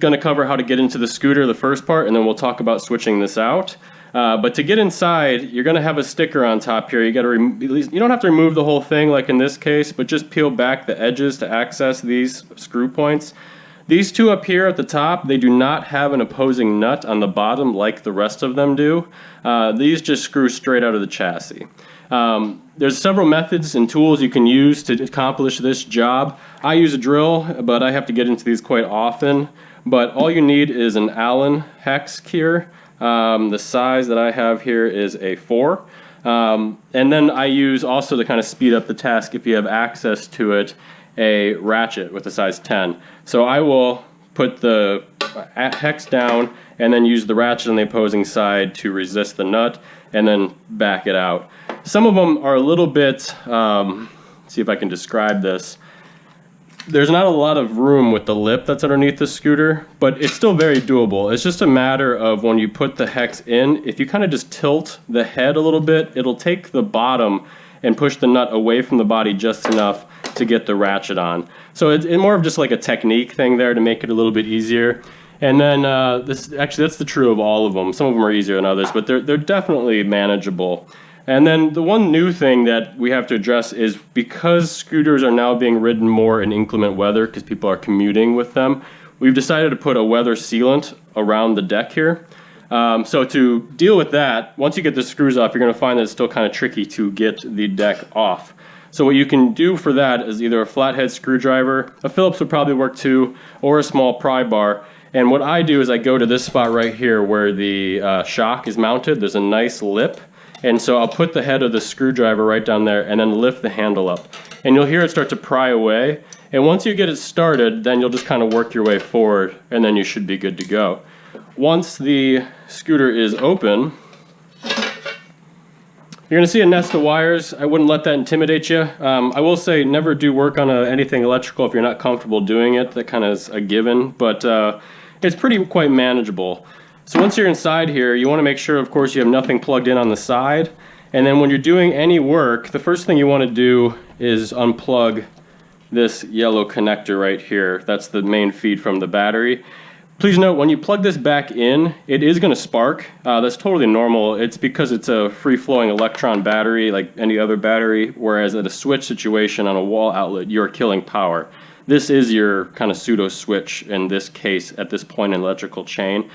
going to cover how to get into the scooter, the first part, and then we'll talk about switching this out. But to get inside, you're going to have a sticker on top here. You got to you don't have to remove the whole thing like in this case, but just peel back the edges to access these screw points. These two up here at the top, they do not have an opposing nut on the bottom like the rest of them do. These just screw straight out of the chassis. There's several methods and tools you can use to accomplish this job. I use a drill, but I have to get into these quite often. But all you need is an Allen hex here. The size that I have here is a 4. And then I use also to kind of speed up the task, if you have access to it, a ratchet with a size 10. So I will put the hex down and then use the ratchet on the opposing side to resist the nut and then back it out. Some of them are a little bit, see if I can describe this. There's not a lot of room with the lip that's underneath the scooter, but it's still very doable. It's just a matter of when you put the hex in, if you kind of just tilt the head a little bit, it'll take the bottom and push the nut away from the body just enough to get the ratchet on. So it's more of just like a technique thing there to make it a little bit easier. And then actually that's the true of all of them. Some of them are easier than others, but they're definitely manageable. And then the one new thing that we have to address is because scooters are now being ridden more in inclement weather because people are commuting with them, we've decided to put a weather sealant around the deck here. So to deal with that, once you get the screws off, you're going to find that it's still kind of tricky to get the deck off. So what you can do for that is either a flathead screwdriver, a Phillips would probably work too, or a small pry bar. And what I do is I go to this spot right here where the shock is mounted. There's a nice lip. And so I'll put the head of the screwdriver right down there and then lift the handle up. And you'll hear it start to pry away. And once you get it started, then you'll just kind of work your way forward and then you should be good to go. Once the scooter is open, you're going to see a nest of wires. I wouldn't let that intimidate you. I will say never do work on anything electrical if you're not comfortable doing it. That kind of is a given, but it's quite manageable. So once you're inside here, you want to make sure, of course, you have nothing plugged in on the side. And then when you're doing any work, the first thing you want to do is unplug this yellow connector right here. That's the main feed from the battery. Please note, when you plug this back in, it is going to spark. That's totally normal. It's because it's a free-flowing electron battery like any other battery, whereas at a switch situation on a wall outlet, you're killing power. This is your kind of pseudo switch in this case at this point in electrical chain.